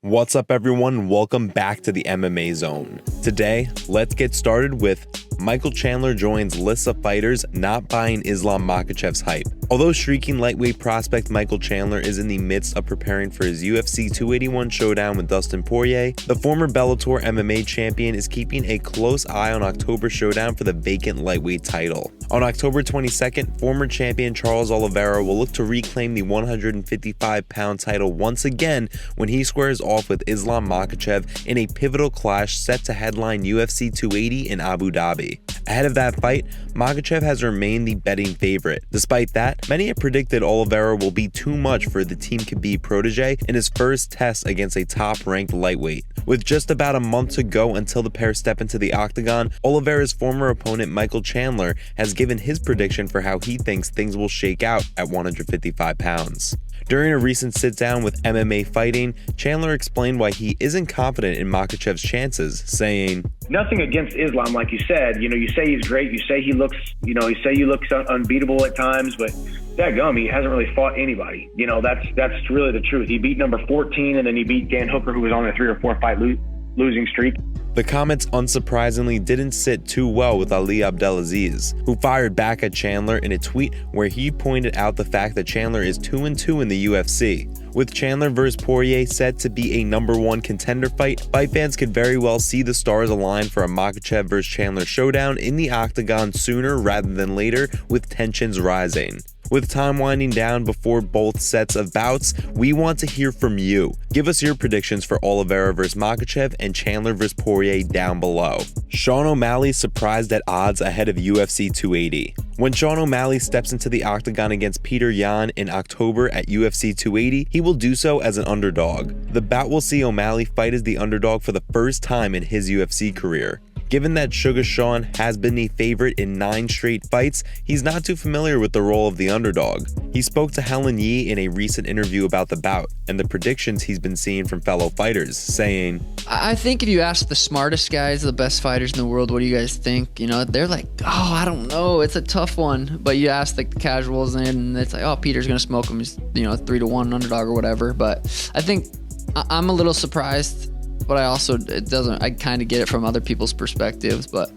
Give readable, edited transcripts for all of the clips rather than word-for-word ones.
What's up, everyone? Welcome back to the MMA Zone. Today, let's get started with Michael Chandler joins lists of fighters not buying Islam Makhachev's hype. Although streaking lightweight prospect Michael Chandler is in the midst of preparing for his UFC 281 showdown with Dustin Poirier, the former Bellator MMA champion is keeping a close eye on October's showdown for the vacant lightweight title. On October 22nd, former champion Charles Oliveira will look to reclaim the 155-pound title once again when he squares off with Islam Makhachev in a pivotal clash set to headline UFC 280 in Abu Dhabi. Ahead of that fight, Makhachev has remained the betting favorite. Despite that, many have predicted Oliveira will be too much for the Team Khabib protege in his first test against a top-ranked lightweight. With just about a month to go until the pair step into the octagon, Oliveira's former opponent Michael Chandler has given his prediction for how he thinks things will shake out at 155 pounds. During a recent sit-down with MMA Fighting, Chandler explained why he isn't confident in Makhachev's chances, saying, "Nothing against Islam, like you said. You say he's great. You say he looks, he looks unbeatable at times, but dadgum, he hasn't really fought anybody. That's really the truth. He beat number 14, and then he beat Dan Hooker, who was on a 3 or 4 fight losing streak." The comments unsurprisingly didn't sit too well with Ali Abdelaziz, who fired back at Chandler in a tweet where he pointed out the fact that Chandler is 2-2 in the UFC. With Chandler vs. Poirier set to be a #1 contender fight fans could very well see the stars align for a Makhachev vs. Chandler showdown in the octagon sooner rather than later, with tensions rising. With time winding down before both sets of bouts, we want to hear from you. Give us your predictions for Oliveira vs. Makhachev and Chandler vs. Poirier down below. Sean O'Malley surprised at odds ahead of UFC 280. When Sean O'Malley steps into the octagon against Peter Yan in October at UFC 280, he will do so as an underdog. The bout will see O'Malley fight as the underdog for the first time in his UFC career. Given that Sugar Sean has been the favorite in 9 straight fights, he's not too familiar with the role of the underdog. He spoke to Helen Yee in a recent interview about the bout and the predictions he's been seeing from fellow fighters, saying, "I think if you ask the smartest guys, the best fighters in the world, what do you guys think? They're like, oh, I don't know, it's a tough one." But you ask the casuals and it's like, oh, Peter's going to smoke him. He's, 3-1 underdog or whatever. But I think I'm a little surprised. But I kind of get it from other people's perspectives. But,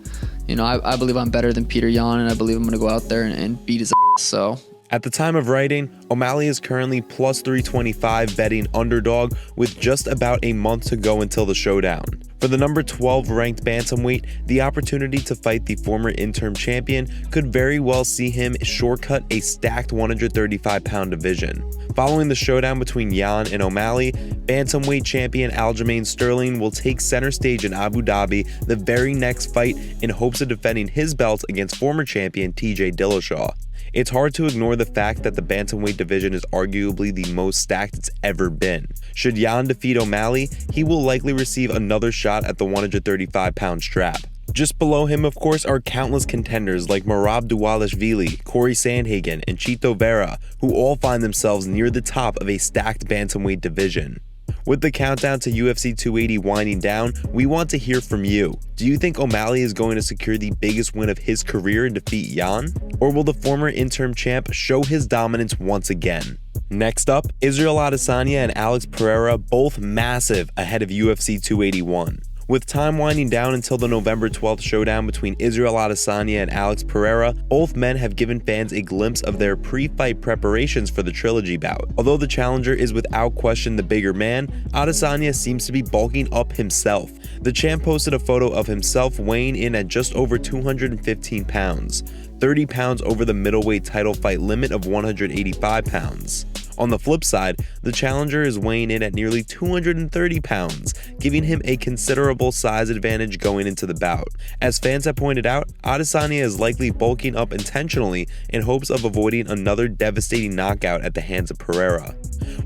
I believe I'm better than Peter Yan, and I believe I'm going to go out there and beat his ass, so. At the time of writing, O'Malley is currently plus 325 betting underdog with just about a month to go until the showdown. For the number 12 ranked bantamweight, the opportunity to fight the former interim champion could very well see him shortcut a stacked 135-pound division. Following the showdown between Yan and O'Malley, bantamweight champion Aljamain Sterling will take center stage in Abu Dhabi the very next fight in hopes of defending his belt against former champion TJ Dillashaw. It's hard to ignore the fact that the bantamweight division is arguably the most stacked it's ever been. Should Yan defeat O'Malley, he will likely receive another shot at the 135-pound strap. Just below him, of course, are countless contenders like Merab Dvalishvili, Corey Sandhagen, and Chito Vera, who all find themselves near the top of a stacked bantamweight division. With the countdown to UFC 280 winding down, we want to hear from you. Do you think O'Malley is going to secure the biggest win of his career and defeat Yan? Or will the former interim champ show his dominance once again? Next up, Israel Adesanya and Alex Pereira, both massive ahead of UFC 281. With time winding down until the November 12th showdown between Israel Adesanya and Alex Pereira, both men have given fans a glimpse of their pre-fight preparations for the trilogy bout. Although the challenger is without question the bigger man, Adesanya seems to be bulking up himself. The champ posted a photo of himself weighing in at just over 215 pounds, 30 pounds over the middleweight title fight limit of 185 pounds. On the flip side, the challenger is weighing in at nearly 230 pounds, giving him a considerable size advantage going into the bout. As fans have pointed out, Adesanya is likely bulking up intentionally in hopes of avoiding another devastating knockout at the hands of Pereira.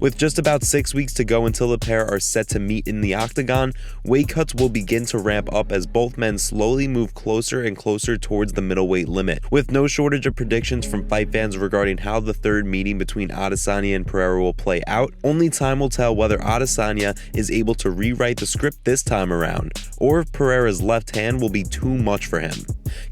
With just about 6 weeks to go until the pair are set to meet in the octagon, weight cuts will begin to ramp up as both men slowly move closer and closer towards the middleweight limit. With no shortage of predictions from fight fans regarding how the third meeting between Adesanya and Pereira will play out, only time will tell whether Adesanya is able to rewrite the script this time around, or if Pereira's left hand will be too much for him.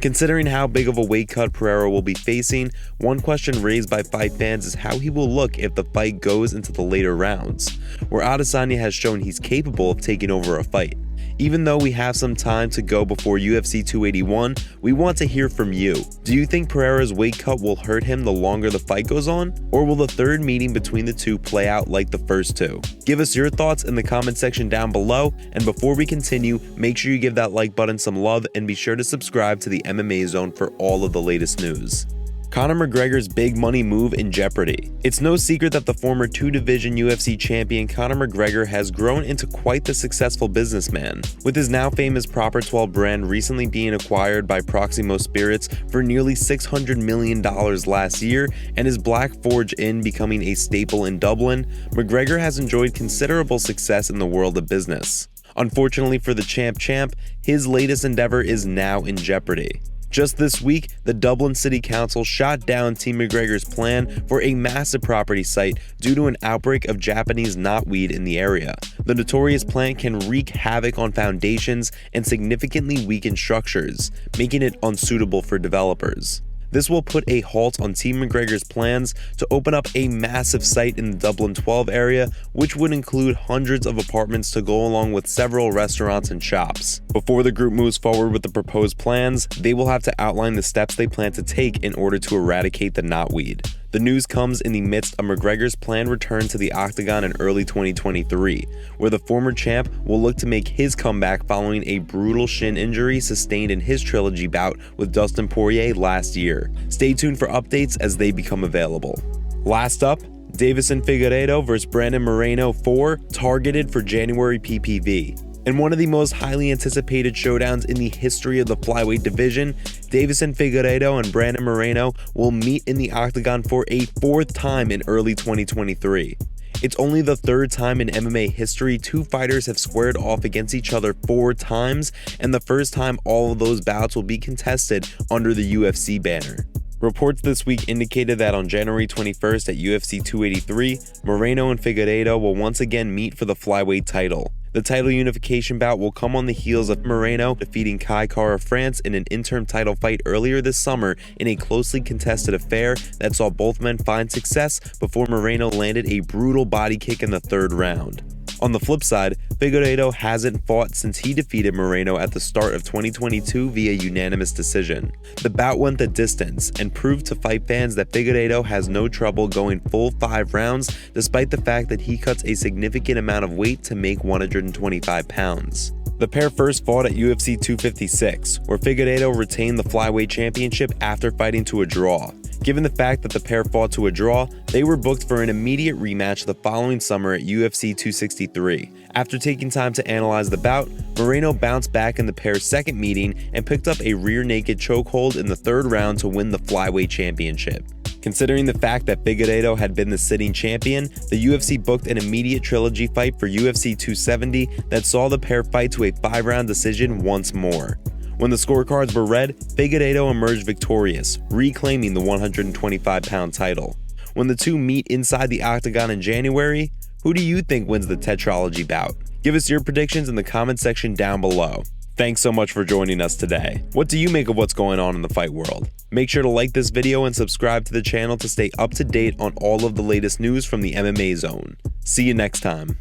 Considering how big of a weight cut Pereira will be facing, one question raised by fight fans is how he will look if the fight goes into the later rounds, where Adesanya has shown he's capable of taking over a fight. Even though we have some time to go before UFC 281, we want to hear from you. Do you think Pereira's weight cut will hurt him the longer the fight goes on? Or will the third meeting between the two play out like the first two? Give us your thoughts in the comment section down below, and before we continue, make sure you give that like button some love and be sure to subscribe to the MMA Zone for all of the latest news. Conor McGregor's big money move in jeopardy. It's no secret that the former two-division UFC champion Conor McGregor has grown into quite the successful businessman, with his now famous Proper 12 brand recently being acquired by Proximo Spirits for nearly $600 million last year, and his Black Forge Inn becoming a staple in Dublin. McGregor has enjoyed considerable success in the world of business. Unfortunately for the champ, his latest endeavor is now in jeopardy. Just this week, the Dublin City Council shot down Team McGregor's plan for a massive property site due to an outbreak of Japanese knotweed in the area. The notorious plant can wreak havoc on foundations and significantly weaken structures, making it unsuitable for developers. This will put a halt on Team McGregor's plans to open up a massive site in the Dublin 12 area, which would include hundreds of apartments to go along with several restaurants and shops. Before the group moves forward with the proposed plans, they will have to outline the steps they plan to take in order to eradicate the knotweed. The news comes in the midst of McGregor's planned return to the octagon in early 2023, where the former champ will look to make his comeback following a brutal shin injury sustained in his trilogy bout with Dustin Poirier last year. Stay tuned for updates as they become available. Last up, Deiveson Figueiredo vs. Brandon Moreno 4 targeted for January PPV. In one of the most highly anticipated showdowns in the history of the flyweight division, Deiveson Figueiredo and Brandon Moreno will meet in the octagon for a fourth time in early 2023. It's only the third time in MMA history two fighters have squared off against each other 4 times, and the first time all of those bouts will be contested under the UFC banner. Reports this week indicated that on January 21st at UFC 283, Moreno and Figueiredo will once again meet for the flyweight title. The title unification bout will come on the heels of Moreno defeating Kai Kara France in an interim title fight earlier this summer in a closely contested affair that saw both men find success before Moreno landed a brutal body kick in the third round. On the flip side, Figueiredo hasn't fought since he defeated Moreno at the start of 2022 via unanimous decision. The bout went the distance and proved to fight fans that Figueiredo has no trouble going full 5 rounds despite the fact that he cuts a significant amount of weight to make 125 pounds. The pair first fought at UFC 256, where Figueiredo retained the flyweight championship after fighting to a draw. Given the fact that the pair fought to a draw, they were booked for an immediate rematch the following summer at UFC 263. After taking time to analyze the bout, Moreno bounced back in the pair's second meeting and picked up a rear naked chokehold in the third round to win the flyweight championship. Considering the fact that Figueiredo had been the sitting champion, the UFC booked an immediate trilogy fight for UFC 270 that saw the pair fight to a 5-round decision once more. When the scorecards were read, Figueiredo emerged victorious, reclaiming the 125-pound title. When the two meet inside the octagon in January, who do you think wins the tetralogy bout? Give us your predictions in the comment section down below. Thanks so much for joining us today. What do you make of what's going on in the fight world? Make sure to like this video and subscribe to the channel to stay up to date on all of the latest news from the MMA Zone. See you next time.